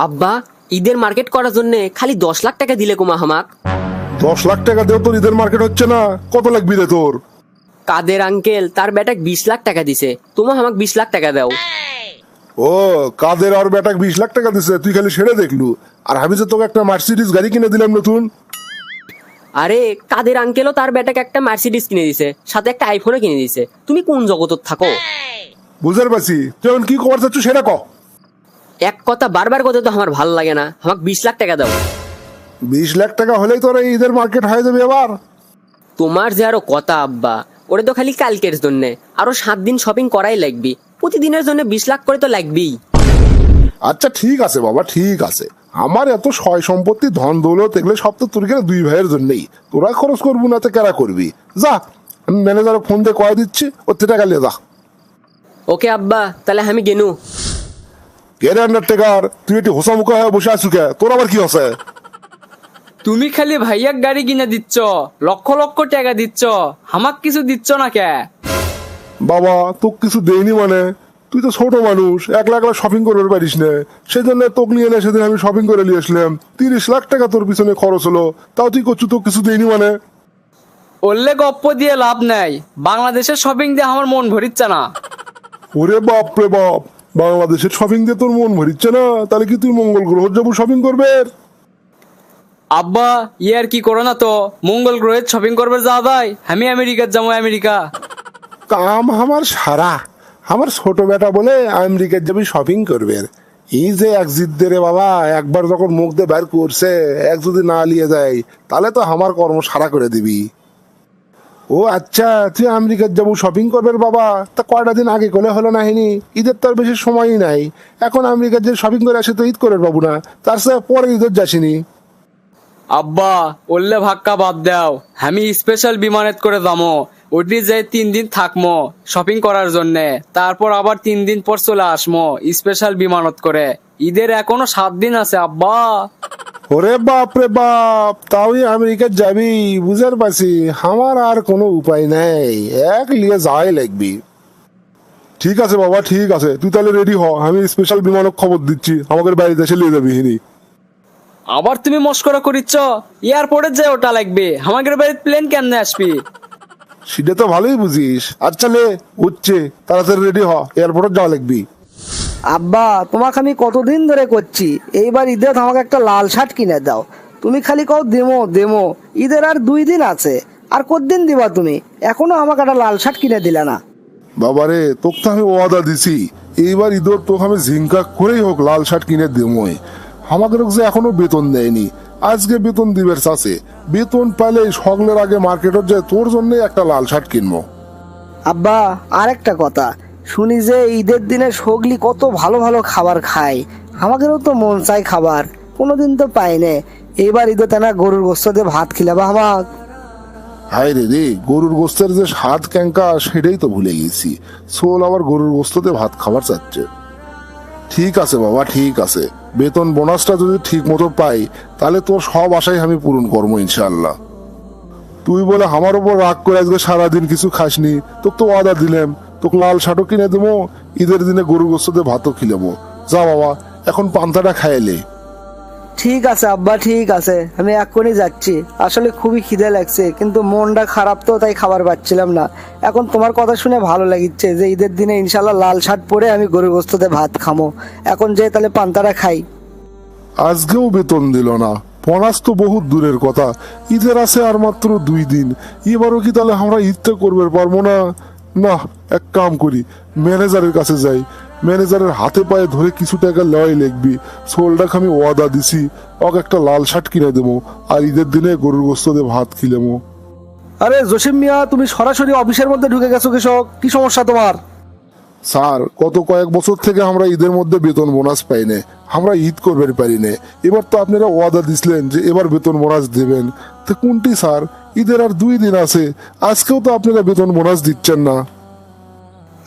আব্বা, ঈদের মার্কেট করার জন্য খালি 10 লাখ টাকা দিলে কুমা হামাক। 10 লাখ টাকা দেও তোর ঈদের মার্কেট হচ্ছে না? কত লাগবি রে তোর? কাদের আঙ্কেল তার বেটাক 20 লাখ টাকা দিছে, তোমা হামাক 20 লাখ টাকা দাও। ও কাদের আর বেটাক 20 লাখ টাকা দিছে, তুই খালি সেরে দেখলু। আর আমি যে তোকে একটা মার্সিডিজ গাড়ি কিনে দিলাম নতুন। আরে কাদের আঙ্কেলও তার বেটাকে একটা মার্সিডিজ কিনে দিছে, সাথে একটা আইফোনও কিনে দিছে। তুমি কোন জগতত থাকো? বুঝার পারছি তুই এখন কি খবর চাচ্ছ সেটা ক। এক কথা বারবার করতে তো আমার ভাল লাগে না, আমাকে 20 লাখ টাকা দাও। 20 লাখ টাকা হলেই তোর এই ঈদের মার্কেট হয়ে যাবে এবার। তোমার যে আরো কথা আব্বা, ওরে তো খালি কালকের জন্য, আরো 7 দিন শপিং করাই লাগবি। প্রতিদিনের জন্য 20 লাখ করে তো লাগবেই। আচ্ছা ঠিক আছে বাবা, ঠিক আছে। আমার এত সয় সম্পত্তি ধন দৌলত এগুলো সব তো তোর কেন দুই ভাইয়ের জন্যই। তোরা খরচ করবো না তো কেরা করবি? যা, আমি ম্যানেজারে ফোন দিয়ে কয়ে দিচ্ছি, ওর টাকা নিয়ে যা। ওকে আব্বা, তাহলে আমি গেনু। কে রে আন্ডারটেকার, তুই একটু হোসামুখা হয়ে বসে আছু কে? তোর আবার কি হচ্ছে? তুমি খালি ভাইয়াক গাড়ি কিনে দিচ্ছ, লক্ষ লক্ষ টাকা দিচ্ছ, হামাক কিছু দিচ্ছ না কে? বাবা তোকে কিছু দেয়নি মানে? তুই তো ছোট মানুষ, একলা একলা শপিং করতে পারিস না। সেজন্য তোকে নিয়ে এনে সেদিন আমি শপিং করে নিয়ে আসলাম। 30 লাখ টাকা তোর পিছনে খরচ হলো, তাও তুই করছু তোকে কিছু দেয়নি মানে? ওরলে গপ্প দিয়ে লাভ নাই, বাংলাদেশের শপিং দিয়ে আমার মন ভরিচ্ছে না। ওরে বাপ রে বাপ, বাংলাদেশের শপিং দিয়ে তোর মন ভরিচ্ছে না? তাহলে কি তুই মঙ্গল গ্রহ যাবো শপিং করবে? আব্বা ইয়ার কি করো না তো, মঙ্গল গ্রহের শপিং করবে যা যায়, আমি আমেরিকার যাবো। আমেরিকা কাম আমার সারা। আমার ছোট বেটা বলে আমেরিকার যাবি শপিং করবে। এই যে এক জিদ রে বাবা, একবার যখন মুখ দিয়ে বের করছে, এক যদি না নিয়ে যায় তাহলে তো আমার কর্ম সারা করে দিবি। ও আচ্ছা, তুই আমেরিকার যাবো শপিং করবে বাবা? তা কয়টা দিন আগে করলে হলো না হিনি? ঈদের তো আর বেশি সময়ই নাই। এখন আমেরিকার যে শপিং করে আসে তো ঈদ করে পাবো না, তার সাথে পরে ঈদের যাসিনি। আব্বা ওরলে ভাক্কা বাদ দাও, আমি স্পেশাল বিমানেত করে যাবো। ওটি যে 3 দিন থাকমো শপিং করার জন্য, তারপর আবার 3 দিন পর চলে আসমো স্পেশাল বিমানত করে। ঈদের এখনো 7 দিন আছে আব্বা। ওরে বাপ রে বাপ, তাও আমেরিকা যাবি? বুঝার পারছি, আমার আর কোনো উপায় নাই, এক লিয়ে যাই লাগবি। ঠিক আছে বাবা, ঠিক আছে, তুই তাহলে রেডি হ, আমি স্পেশাল বিমানক খবর দিচ্ছি, আমাদের বাড়িতে এসে নিয়ে যাবি হিনি। আবার তুমি মস্করা করিচ্ছ? এয়ারপোর্টে যে ওটা লাগবে, আমাদের বাড়িতে প্লেন কেমনে আসবি? সেটা তো ভালোই বুঝিস। আচ্ছা লে উঠছে, তাড়াতাড়ি রেডি হ, এয়ারপোর্টে যাওয়া লাগবি। আব্বা, তোমাকে আমি কতদিন ধরে করছি এইবার ঈদে আমাকে একটা লাল শার্ট কিনে দাও। তুমি খালি কও দেমো দেমো। ঈদের আর 2 দিন আছে, আর কতদিন দিবা তুমি? এখনো আমাকে একটা লাল শার্ট কিনে দিলে না। বাবারে তোকে তো আমি ওয়াদা দিছি, এইবার ঈদর তোকে আমি ঝিঙ্কা করেই হোক লাল শার্ট কিনে দেবই। আমাদের যে এখনো বেতন দেয়নি, আজকে বেতন দিবের চাষে, বেতন পেলে সকলের আগে মার্কেটে যায় তোর জন্য একটা লাল শার্ট কিনবো। আব্বা, আর একটা কথা শুনি যে ঈদের দিনে সগলি কত ভালো ভালো খাবার খায়। আমাদেরও তো মন চাই খাবার, কোনোদিন তো পাই না। এইবার ঈদে তেনা গরুর গোস্ত দিয়ে ভাত খিলাবা আমাক। হায় রে রে, গরুর গোস্তের যে স্বাদ ক্যাঙ্কা সেটাই তো ভুলে গেছি। সোল আবার গরুর গোস্ততে ভাত খাবার চাচ্ছে। ঠিক আছে বাবা, ঠিক আছে, বেতন বোনাসটা যদি ঠিক মতো পাই তাহলে তোর সব আশাই আমি পূরণ করবো ইনশাল্লাহ। তুই বলে আমার উপর রাগ করে আজকে সারাদিন কিছু খাসনি, তোকে তো অর্ডার দিলাম, তোকে লাল শার্টও কিনে দেবো, ঈদের দিনে গরুর গোস্ততে ভাতও খিলাবো। যা বাবা, এখন পান্তাটা খাইলে। ঠিক আছে আব্বা, ঠিক আছে, আমি এক্ষুনি যাচ্ছি। আসলে খুবই খিদে লাগছে, কিন্তু মনটা খারাপ তো, তাই খাবার পাচ্ছিলাম না। এখন তোমার কথা শুনে ভালো লাগিচ্ছে যে ঈদের দিনে ইনশাল্লাহ লাল শার্ট পরে আমি গরুর গোস্ততে ভাত খামো। এখন যে তাহলে পান্তাটা খাই। আজকেও বেতন দিল না, বোনাস তো বহুত দূরের কথা, ঈদের আছে আর মাত্র 2 দিন। এবারও কি তাহলে আমরা ঈদটা করবে পারবো না? না, এক কাম করি, ম্যানেজারের কাছে যাই, ম্যানেজারের হাতে পায়ে ধরে কিছু টাকা লয় লিখবি। সোলটাকে আমি ওয়াদা দিছি, ওকে একটা লাল শার্ট কিনে দেবো, আর ঈদের দিনে গরুর গোস্ত দিয়ে ভাত খিলেমো। আরে জসিম মিয়া, তুমি সরাসরি অফিসের মধ্যে ঢুকে গেছো কৃষক, কি সমস্যা তোমার? স্যার, গত কয়েক বছর থেকে আমরা ঈদের মধ্যে বেতন বোনাস পাই না, আমরা ঈদ করবে পারি না। এবার তো আপনারা ওয়াদা দিছিলেন যে এবার বেতন বোনাস দেবেন, তো কোনটি স্যার? ঈদের আর 2 দিন আছে, আজকেও তো আপনারা বেতন বোনাস দিচ্ছেন না।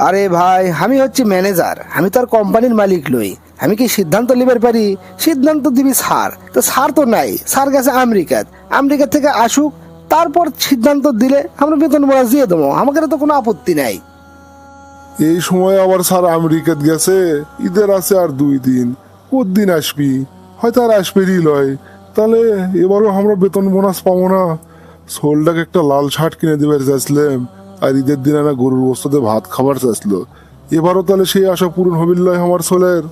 আরে ভাই, আমি হচ্ছি ম্যানেজার, আমি তো আর কোম্পানির মালিক নই। আমি কি সিদ্ধান্ত নিবার পারি? সিদ্ধান্ত দিবি স্যার, তো স্যার তো নাই, স্যার গেছে আমেরিকাত। আমেরিকা থেকে আসুক, তারপর সিদ্ধান্ত দিলে আমরা বেতন বোনাস দিয়ে দেবো, আমাদের তো কোনো আপত্তি নাই। এই সময় আবার স্যার আমেরিকাত গেছে, ঈদের আছে আর 2 দিন, কতদিন আসবি, হয়তো আর আসবেরই লয়। তাহলে এবারও আমরা বেতন বোনাস পাবো না। সোলটাকে একটা লাল শার্ট কিনে দেবার চাইছিলাম, আর ঈদের দিন না গরুর গোস্তে ভাত খাবার চাইছিল। এবারও তাহলে সেই আশা পূরণ হবির লয় আমার সোলের।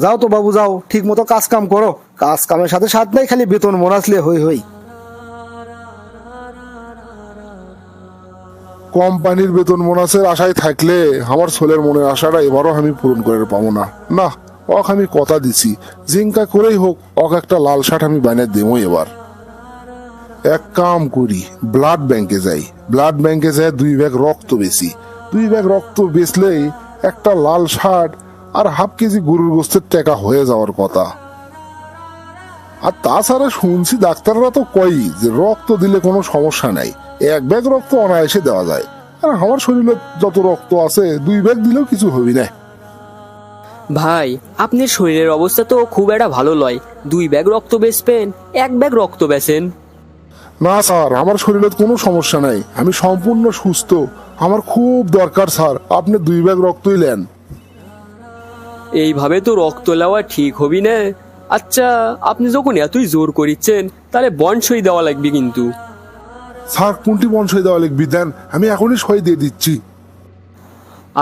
যাও তো বাবু যাও, ঠিক মতো কাজ কাম করো। কাজ কামের সাথে সাথ নাই, খালি বেতন বোনাসলে হই হই। কোম্পানির বেতন বোনাসের আশায় থাকলে আমার ছোলের মনের আশাটা এবারও আমি পূরণ করে পাবো না। না, অক আমি কথা দিছি, জিঙ্কা করেই হোক অক একটা লাল শার্ট আমি বানিয়ে দেবো এবার। এক কাম করি, ব্লাড ব্যাংকে যাই। ব্লাড ব্যাংকে যাই 2 ব্যাগ রক্ত বেশি। 2 ব্যাগ রক্ত বেচলেই একটা লাল শার্ট আর হাফ কেজি গরুর গোস্তের টাকা হয়ে যাওয়ার কথা। আর তাছাড়া শুনছি ডাক্তাররা তো কয়ই যে রক্ত দিলে কোনো সমস্যা নাই, 1 ব্যাগ রক্ত অনায়াসে দেওয়া যায়। আর আমার শরীরে যত রক্ত আছে 2 ব্যাগ দিলেও কিছু হবি না। ভাই, আপনার শরীরের অবস্থা তো খুব একটা ভালো লয়। 2 ব্যাগ রক্ত বেচবেন, 1 ব্যাগ রক্ত বেচেন। না স্যার, আমার শরীরে কোনো সমস্যা নাই, আমি সম্পূর্ণ সুস্থ। আমার খুব দরকার স্যার, আপনি 2 ব্যাগ রক্তই নেন। এইভাবে তো রক্ত নেওয়া ঠিক হবি না। আচ্ছা, আপনি যখন এতই জোর করিচ্ছেন, তাহলে বন্ড সই দেওয়া লাগবে কিন্তু। স্যার, কোনটি বন সই দেওয়া লিখবি দেন, আমি এখনই সই দিয়ে দিচ্ছি।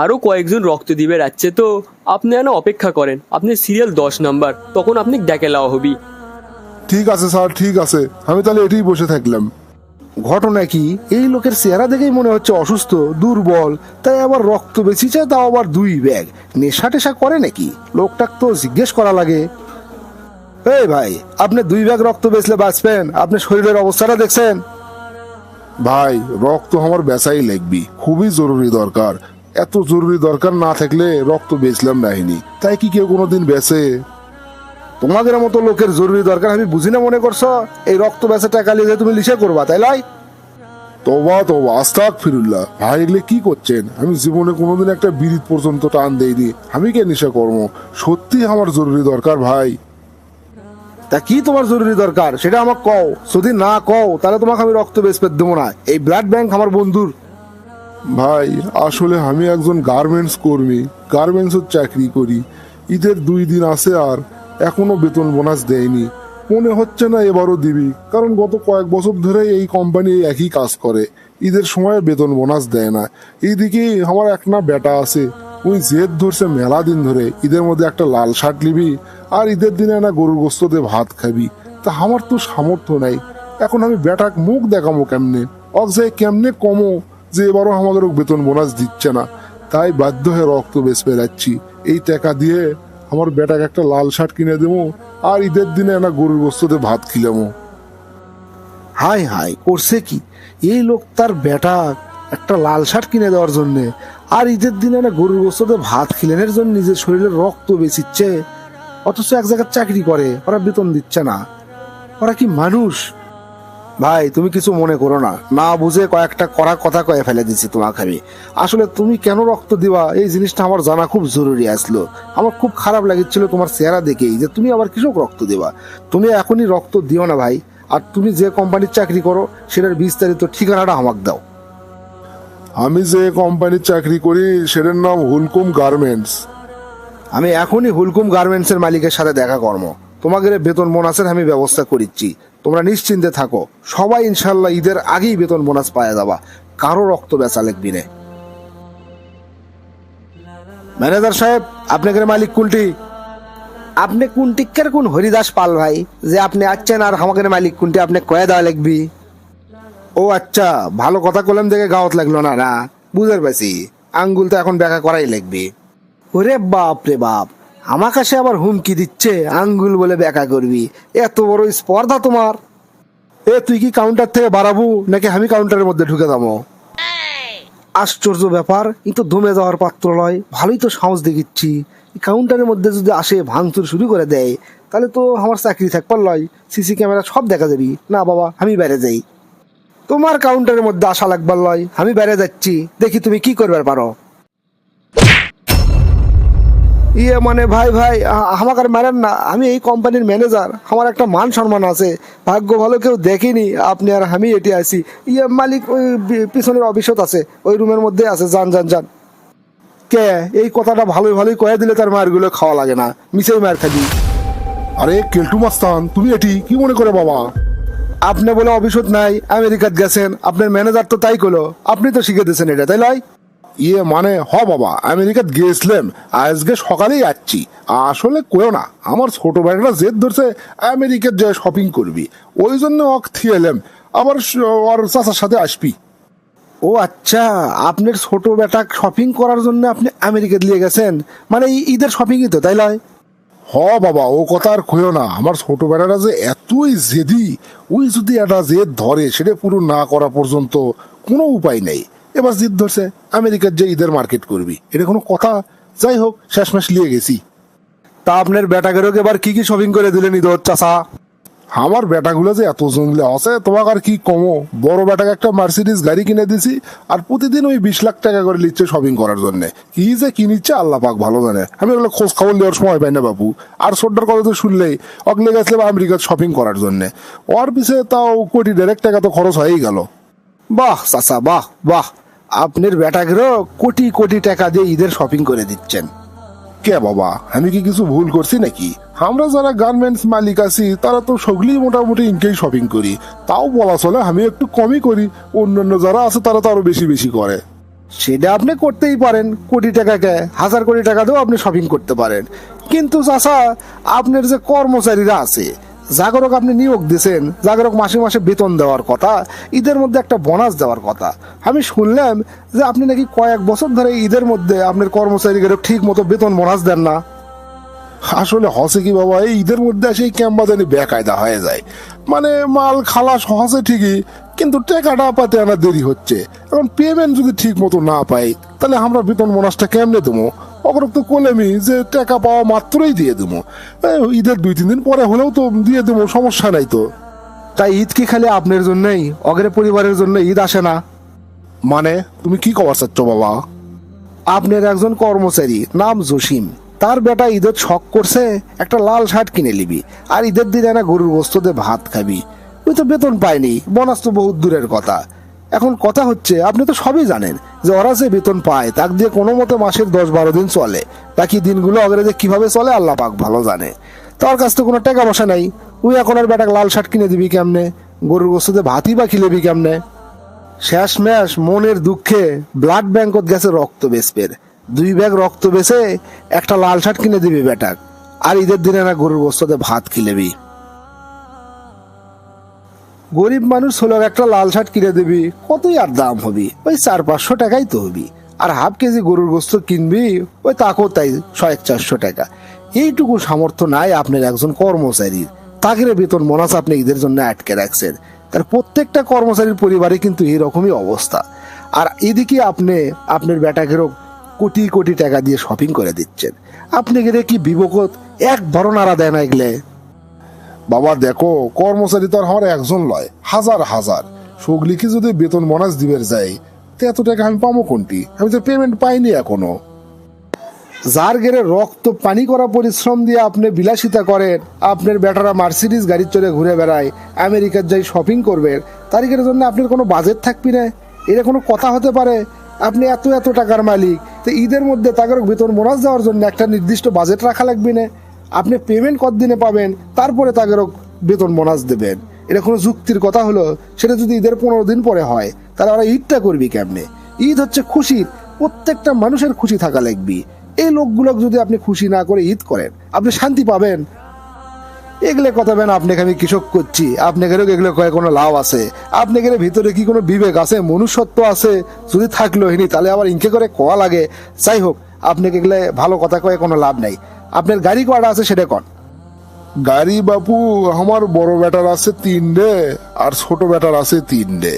আরো কয়েকজন রক্ত দিবে যাচ্ছে তো, আপনি না অপেক্ষা করেন। আপনি সিরিয়াল 10 নাম্বার, তখন আপনি ডেকে লাও হবি। ঠিক আছে স্যার, ঠিক আছে, আমি তাহলে এটাই বসে থাকলাম। ঘটনা কি, এই লোকের চেহারা দেখেই মনে হচ্ছে অসুস্থ, দুর্বল, তাই আবার রক্ত বেশি চায়, তাও আবার 2 ব্যাগ। নেশা টেশা করে নাকি? লোকটাকে তো জিজ্ঞেস করা লাগে। এই ভাই, আপনি 2 ব্যাগ রক্ত বেচলে বাঁচবেন? আপনি শরীরের অবস্থাটা দেখছেন? ভাই, রক্ত আমার বেচাই লাগবি, খুবই জরুরি দরকার। এত জরুরি দরকার না থাকলে রক্ত বেচলাম নাহিনি, তাই কি কেউ কোনোদিন বেচে? তোমাদের মতো লোকের জরুরি দরকার আমি বুঝি না মনে করছো? এই রক্ত বেচা টাকা নিয়ে তুমি লিসে করবা, তাই লয়? তোবা তোবা, আস্তাগফিরুল্লাহ। ভাই, এগুলো কি করছেন? আমি জীবনে কোনোদিন একটা বিড়ি পর্যন্ত টান দেইনি, আমি কে নেশা কর্ম? সত্যি আমার জরুরি দরকার ভাই। তা কি তোমার জরুরি দরকার সেটা আমাকে কও। যদি না কও তাহলে তোমাকে আমি রক্ত বেচতে দেবো না। এই ব্লাড ব্যাংক আমার বন্ধুর। ভাই, আসলে আমি একজন গার্মেন্টস কর্মী, গার্মেন্টসের চাকরি করি। ঈদের 2 দিন আছে আর এখনো বেতন বোনাস দেয়নি। মনে হচ্ছে না এবারও দিবি, কারণ গত কয়েক বছর ধরে এই কোম্পানি একই কাজ করে, ঈদের সময় বেতন বোনাস দেয় না। এইদিকে আমার একটা বেটা আছে, ওই জেদ ধরছে মেলা দিন ধরে ঈদের মধ্যে একটা লাল শার্ট নিবি আর ঈদের দিনে না গরুর গোস্ত দিয়ে ভাত খাবি। তা আমার তো সামর্থ্য নাই, এখন আমি বেটাক মুখ দেখামো কেমনে? অক্সায় কেমনে কমো যে এবারও আমাদের বেতন বোনাস দিচ্ছে না? তাই বাধ্য হয়ে রক্ত বেচ পেলাচ্ছি। এই টাকা দিয়ে আমার বেটাকে একটা লাল শার্ট কিনে দেবো আর ঈদের দিনে না গরুর গোস্ত দিয়ে ভাত খিলামো। হাই হাই, করছে কি এই লোক? তার বেটা একটা লাল শার্ট কিনে দেওয়ার জন্য আর ঈদের দিনে না গরুর গোস্তে ভাত খিলেনের জন্য নিজের শরীরের রক্ত বেচিচ্ছে, অথচ এক জায়গায় চাকরি করে, ওরা বেতন দিচ্ছে না। ওরা কি মানুষ? ভাই, তুমি কিছু মনে করো না, না বুঝে কয়েকটা কড়া কথা কয়ে ফেলে দিচ্ছি তোমাকে আমি। আসলে তুমি কেন রক্ত দিবা এই জিনিসটা আমার জানা খুব জরুরি আসলো। আমার খুব খারাপ লাগছিল তোমার চেহারা দেখেই যে তুমি আবার কৃষক রক্ত দিবা। তুমি এখনই রক্ত দিও না ভাই। আর তুমি যে কোম্পানির চাকরি করো সেটার বিস্তারিত ঠিকানাটা আমাকে দাও। আমি যে কোম্পানির চাকরি করি সেটার নাম হুলকুম গার্মেন্টস। আমি এখনই হুলকুম গার্মেন্টস এর মালিকের সাথে দেখা কর্ম। তোমাদের বেতন বোনাসের আমি ব্যবস্থা করিচ্ছি, তোমরা নিশ্চিন্তে থাকো। সবাই ইনশাল্লাহ ঈদের আগেই বেতন বোনাস পাওয়া যাবা, কারো রক্ত বেচা লাগবি না। ম্যানেজার সাহেব, আপনাদের মালিক কোনটি? আপনি কোনটিকের কোন হরিদাস পাল ভাই যে আপনি আসছেন আর আমাদের মালিক কোনটি আপনি কয়ে দেওয়া লাগবি? ও আচ্ছা, ভালো কথা কলম দেখে গাওয়াত লাগলো না। না বুঝতে পারছি, আঙ্গুল তো এখন ব্যাখ্যা করাই লাগবে। ওরে বাপ রে বাপ, আমার কাছে আবার হুমকি দিচ্ছে আঙ্গুল বলে ব্যাখ্যা করবি? এত বড় স্পর্ধা তোমার! এ তুই কি কাউন্টার থেকে বাড়াবো নাকি আমি কাউন্টারের মধ্যে ঢুকে যাবো? আশ্চর্য ব্যাপার, এই তো দমে যাওয়ার পাত্র লয়। ভালোই তো সাহস দেখিচ্ছি, কাউন্টারের মধ্যে যদি আসে ভাঙচুর শুরু করে দেয় তাহলে তো আমার চাকরি থাকবার লয়, সিসি ক্যামেরা সব দেখা যাবি। না বাবা, আমি বাইরে যাই। তোমার কাউন্টারের মধ্যে আসা লাগবার লয়, আমি বাইরে যাচ্ছি, দেখি তুমি কি করবার পারো। ইয়ে মানে ভাই ভাই, আমাকে আর মারেন না, আমি এই কোম্পানির ম্যানেজার, আমার একটা মান সম্মান আছে। ভাগ্য ভালো কেউ দেখেনি আপনি আর আমি এটি আছি। ইয়ে মালিক ওই পিছনের অফিসত আছে, ওই রুমের মধ্যে আছে, যান যান যান। কে এই কথাটা ভালোই ভালোই কয়ে দিলে তার মায়েরগুলো খাওয়া লাগে না, মিশাই মায়ের খালি। আরে কেলটু মাস্তান, তুমি এটি কি মনে করে বাবা? আপনি বলে অভিশোধ নাই, আমেরিকাত গেছেন, আপনার ম্যানেজার তো তাই করলো, আপনি তো শিখে দিয়েছেন এটা, তাই লয়? ইয়ে মানে বাবা, আমেরিকাত গেছিলাম, আজকে সকালেই যাচ্ছি। আসলে কেউ না, আমার ছোট ভাইটা জেদ ধরছে আমেরিকাত যে শপিং করবি, ওই জন্য অক থিয়েলাম, আবার ওর চাচার সাথে আসবি। ও আচ্ছা, আপনার ছোট বেটা শপিং করার জন্য আপনি আমেরিকাত নিয়ে গেছেন, মানে এই ঈদের শপিংই তো, তাই লয়? বাবা, ও কথা আর কইও না, আমার ছোট বেটাটা যে এতই জেদি, ওই যদি একটা জেদ ধরে সেটা পুরো না করা পর্যন্ত কোনো উপায় নেই। এবার জিদ ধরছে আমেরিকার যে ঈদের মার্কেট করবি, এটা কোনো কথা? যাই হোক, শেষমেশ লিয়ে গেছি। তা আপনার বেটাকে এবার কি কি শপিং করে দিলেন ঈদ চাচা? আমার বেটাগুলো যে এত জঙ্গলে আছে, তোমাকে আর কি কমো। বড় বেটাকে একটা মার্সিডিজ গাড়ি কিনে দিছি, আর প্রতিদিন ওই 20 লাখ টাকা করে নিচ্ছে শপিং করার জন্য। কি যে কিনিচ্ছে আল্লাহ পাক ভালো জানে, আমি ওগুলো খোঁজ খবর দেওয়ার সময় পাই না বাবু। আর ছোট্টার কথা তো শুনলেই অগলে গেছিলাম আমেরিকার শপিং করার জন্য, ওর পিছে তাও কোটি দেড়েক টাকা তো খরচ হয়েই গেল। বাহ চাচা, বাহ বাহ, আপনার বেটাকেও কোটি কোটি টাকা দিয়ে ঈদের শপিং করে দিচ্ছেন। কে বাবা, আমি কি কিছু ভুল করছি নাকি? আমরা যারা গার্মেন্টস মালিক আছি তারা তো সগলি মোটামুটি ইনকেই শপিং করি, তাও বলা চলে আমি একটু কমই করি, অন্যান্য যারা আছে তারা তো আরো বেশি বেশি করে। সেটা আপনি করতেই পারেন, কোটি টাকাকে হাজার কোটি টাকা দিয়েও আপনি শপিং করতে পারেন, কিন্তু চাচা আপনার যে কর্মচারীরা আছে, জাগরক আপনি নিয়োগ দিয়েছেন, জাগরক মাসে মাসে বেতন দেওয়ার কথা, ঈদের মধ্যে একটা বোনাস দেওয়ার কথা। আমি শুনলাম যে আপনি নাকি কয়েক বছর ধরে ঈদের মধ্যে আপনার কর্মচারীদের ঠিক মতো বেতন বোনাস দেন না। আসলে হসে কি বাবা, এই ঈদের মধ্যে সেই ক্যাম্পা জানি বেকায়দা হয়ে যায়, মানে মাল খালাস হসে ঠিকই, কিন্তু টাকাটা পাতে আনা দেরি হচ্ছে। এখন পেমেন্ট যদি ঠিক মতো না পাই, তাহলে আমরা বেতন বোনাসটা কেমনে দেবো? অগরক তো কলেমি যে টাকা পাওয়া মাত্রই দিয়ে দেবো, ঈদের 2-3 দিন পরে হলেও তো দিয়ে দেবো, সমস্যা নাই তো। তাই ঈদ কি খালি আপনার জন্যই, অগের পরিবারের জন্য ঈদ আসে না? মানে তুমি কি কবার চাচ্ছ বাবা? আপনার একজন কর্মচারী নাম জসিম, তার বেটা ঈদের শখ করছে একটা লাল শার্ট কিনে নিবি, আর ঈদের দিনে না গরুর গোস্ত দিয়ে ভাত খাবি। ওই তো বেতন পায়নি, বোনাস তো বহুত দূরের কথা। এখন কথা হচ্ছে, আপনি তো সবই জানেন যে ওরা যে বেতন পায় তাক দিয়ে কোনো মতে মাসের 10-12 দিন চলে, বাকি দিনগুলো অগরে যে কিভাবে চলে আল্লাহ পাক ভালো জানে। তার কাছ তো কোনো টাকা পয়সা নাই, ওই এখন আর বেটাকে লাল শার্ট কিনে দিবি কেমনে, গরুর গোস্ত দিয়ে ভাতই বা খিলেবি কেমনে? শেষ ম্যাশ মনের দুঃখে ব্লাড ব্যাংকত গেছে রক্ত বেচপের, 2 ব্যাগ রক্ত বেচে একটা লাল শার্ট কিনে দিবি বেটাক, আর ঈদের দিনে না গরুর গোস্তে ভাত খিলেবি। গরিব মানুষ হলো একটা লাল শার্ট কিনে দিবি, কতই আর দাম হবি, ওই 400-500 টাকাই তো হবি। আর হাফ কেজি গরুর গোস্ত কিনবি, ওই তাকেও তাই 100-400 টাকা। এইটুকু সামর্থ্য নাই আপনার একজন কর্মচারীর, তাকে বেতন বোনাস আপনি ঈদের জন্য আটকে রাখছেন। তার প্রত্যেকটা কর্মচারীর পরিবারে কিন্তু এরকমই অবস্থা। আর এদিকে আপনি আপনার বেটাকেরও কোটি কোটি টাকা দিয়ে শপিং করে দিচ্ছেন, আপনি গেলে কি বিবেকত এক ধরনারা দেয় না এগুলো? বাবা দেখো, কর্মচারী তো আর আমার একজন লয়, হাজার হাজার। সগলিকে যদি বেতন বোনাস দিবের যাই, তো এত টাকা আমি পাবো কোনটি? আমি তো পেমেন্ট পাইনি এখনো। যার গেরে রক্ত পানি করা পরিশ্রম দিয়ে আপনি বিলাসিতা করেন, আপনার বেটারা মার্সিডিজ গাড়ি চড়ে ঘুরে বেড়ায়, আমেরিকার যাই শপিং করবেন, তারিখের জন্য আপনার কোনো বাজেট থাকবি না? এটা কোনো কথা হতে পারে? আপনি এত এত টাকার মালিক, তো ঈদের মধ্যে তাদের বেতন বোনাস দেওয়ার জন্য একটা নির্দিষ্ট বাজেট রাখা লাগবে না? আপনি পেমেন্ট কতদিনে পাবেন, তারপরে তাদেরও বেতন বোনাস দেবেন, এটা কোনো যুক্তির কথা হলো? সেটা যদি ঈদের 15 দিন পরে হয়, তাহলে ওরা ঈদটা করবি কেমনে? ঈদ হচ্ছে খুশির, প্রত্যেকটা মানুষের খুশি থাকা লাগবে। এই লোকগুলো যদি আপনি খুশি না করে ঈদ করেন, আপনি শান্তি পাবেন? এগুলো কথা বেন, আপনাকে আমি কৃষক করছি, আপনাকে এগুলো কয়ে কোনো লাভ আছে? আপনাদের ভিতরে কি কোনো বিবেক আছে, মনুষ্যত্ব আছে? যদি থাকলো হিনি তাহলে আবার ইনকে করে কোয়া লাগে। যাই হোক, আপনাকে এগুলো ভালো কথা কয়ে কোনো লাভ নাই। আপনার গাড়ি কয়টা আছে সেটা কন। গাড়ি বাপু, আমার বড় বেটার আছে 3টে, আর ছোট বেটার আছে 3টে,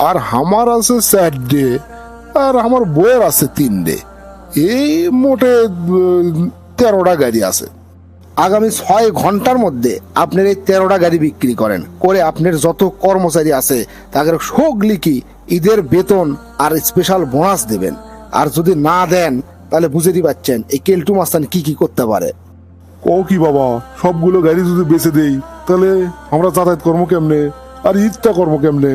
আর আমার আছে 4টে, আর আমার বউয়ের আছে 3টে। এই মোটে 13টা গাড়ি আছে। আগামী 6 ঘন্টার মধ্যে আপনার এই 13টা গাড়ি বিক্রি করেন, করে আপনার যত কর্মচারী আছে তাদের সগলি কি ঈদের বেতন আর স্পেশাল বোনাস দেবেন। আর যদি না দেন, তাহলে বুঝেই পাচ্ছেন এই কেলটু মাস্তান কি কি করতে পারে। ও কি বাবা, সবগুলো গাড়ি যদি বেচে দেই, তাহলে আমরা যাতায়াত কর্ম কেমনে, আর ঈদটা কর্ম কেমনে?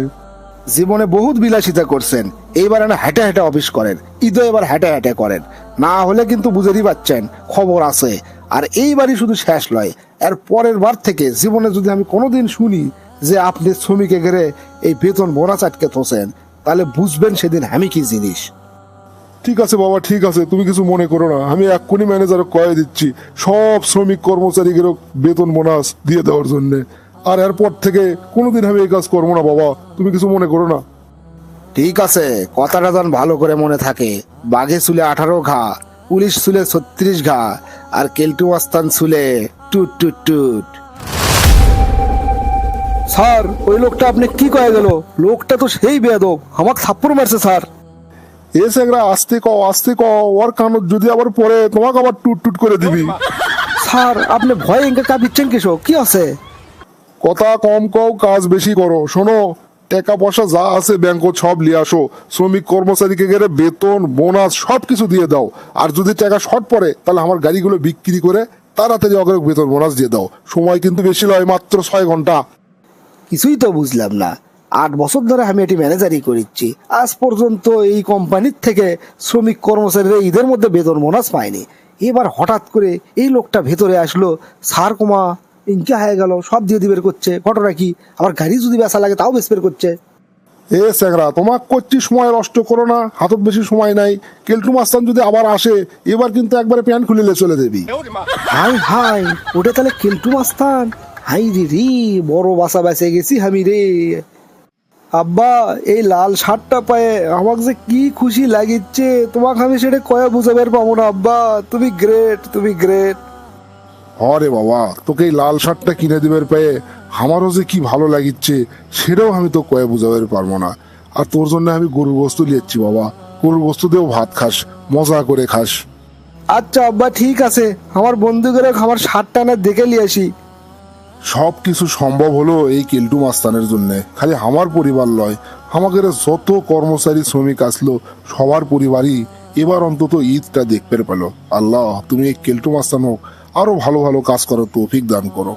জীবনে বহুত বিলাসিতা করছেন, এইবার না হেঁটে হেঁটে অফিস করেন, ঈদও এবার হেঁটে হেঁটে করেন, না হলে কিন্তু বুঝেরই পাচ্ছেন খবর আছে। আর এইবারই শুধু শেষ লয়, এর পরের বার থেকে জীবনে যদি আমি কোনোদিন শুনি যে আপনি শ্রমিকে ঘেরে এই বেতন বোনাস আটকে থোছেন, তাহলে বুঝবেন সেদিন আমি কি জিনিস। ঠিক আছে বাবা, ঠিক আছে, তুমি কিছু মনে করো না। আমি এক্ষুনি ম্যানেজারকে কয়ে দিচ্ছি সব শ্রমিক কর্মচারীদেরও বেতন বোনাস দিয়ে দেওয়ার জন্য। আর এরপর থেকে কোনোদিন আমি এই কাজ করবো না বাবা, তুমি কিছু মনে করো না। ঠিক আছে, কথাটা যেন ভালো করে মনে থাকে। বাঘে চুলে 18 ঘা, পুলিশ চুলে 36 ঘা, আর কেলটু মাস্তান চুলে টুট টুট টুট। স্যার, ওই লোকটা আপনি কি কয়ে গেল? লোকটা তো সেই বেয়াদব, আমাকে থাপ্পড় মারছে স্যার। এ স্যাংরা আস্তে কও, আস্তে কও, ওর কানত যদি আবার পরে তোমাকে আবার টুট টুট করে দিবি। স্যার, আপনি ভয়ে ইনকা কাঁপিচ্ছেন কিসব? কি আছে? কথা কম কও, কাজ বেশি করো। শোনো, টাকা পয়সা যা আছে ব্যাংক সব নিয়ে আসো, শ্রমিক কর্মচারীকে গেলে বেতন বোনাস সব কিছু দিয়ে দাও। আর যদি টাকা শর্ট পড়ে তাহলে আমার গাড়িগুলো বিক্রি করে তাড়াতাড়ি অগ্রিম বেতন বোনাস দিয়ে দাও। সময় কিন্তু বেশি নয়, মাত্র 6 ঘন্টা। কিছুই তো বুঝলাম না। 8 বছর ধরে আমি এটি ম্যানেজারই করিচ্ছি, আজ পর্যন্ত এই কোম্পানির থেকে শ্রমিক কর্মচারীরা ঈদের মধ্যে বেতন বোনাস পায়নি। এবার হঠাৎ করে এই লোকটা ভেতরে আসলো, সার কমা ইনকা হয়ে গেল, সব দিয়ে দিবের করছে। ঘটনা কি? আবার গাড়ি যদি বেচা লাগে তাও বেচবের করছে। এ স্যাংরা, তোমাক করছি সময় নষ্ট করো না, হাতত বেশি সময় নাই। কেলটু মাস্তান যদি আবার আসে, এবার কিন্তু একবারে প্যান্ট খুলিলে চলে দেবি। হাই হাই, ওটা তাহলে কেলটু মাস্তান? হাই রে রে, বড় বাসা বেঁচে গেছি আমি রে। আব্বা, এই লাল শার্টটা পায়ে আমাকে যে কি খুশি লাগিচ্ছে, তোমাকে আমি সেটা কয়া বুঝাবার পাবো না। আব্বা, তুমি গ্রেট, তুমি গ্রেট। হরে বাবা, তোকে এই লাল শার্টটা কিনে দিবার পেয়ে আমারও যে কি ভালো লাগিচ্ছে সেটাও আমি তো কয়ে বুঝাবার পারবো না। আর তোর জন্য আমি গরুর গোস্ত লিয়েছি বাবা, গরুর গোস্ত দিয়েও ভাত খাস, মজা করে খাস। আচ্ছা আব্বা, ঠিক আছে, আমার বন্ধুকে আমার শার্টটা না দেখে নিয়ে আসি। সব কিছু সম্ভব হলো এই কেলটু মাস্তানের জন্য। খালি আমার পরিবার লয়, আমাদের যত কর্মচারী শ্রমিক আসলো সবার পরিবারই এবার অন্তত ঈদটা দেখতে পেলো। আল্লাহ, তুমি এই কেলটু মাস্তানও আরো ভালো ভালো কাজ করো, তৌফিক দান করো।